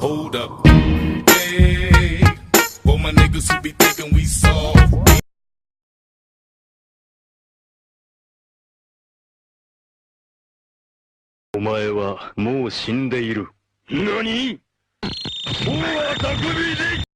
Hold up. Hey, for my niggas who be thinking we soft. お前はもう死んでいる。何？もうは匠で。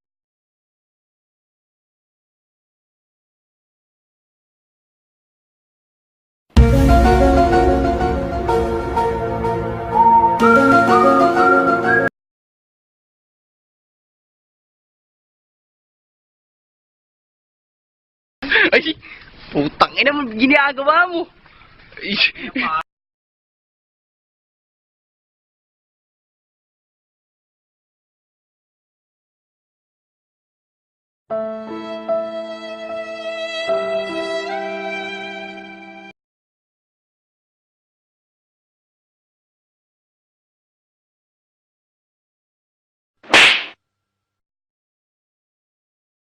Ay, putang ina mo, ginagawa mo. Ay,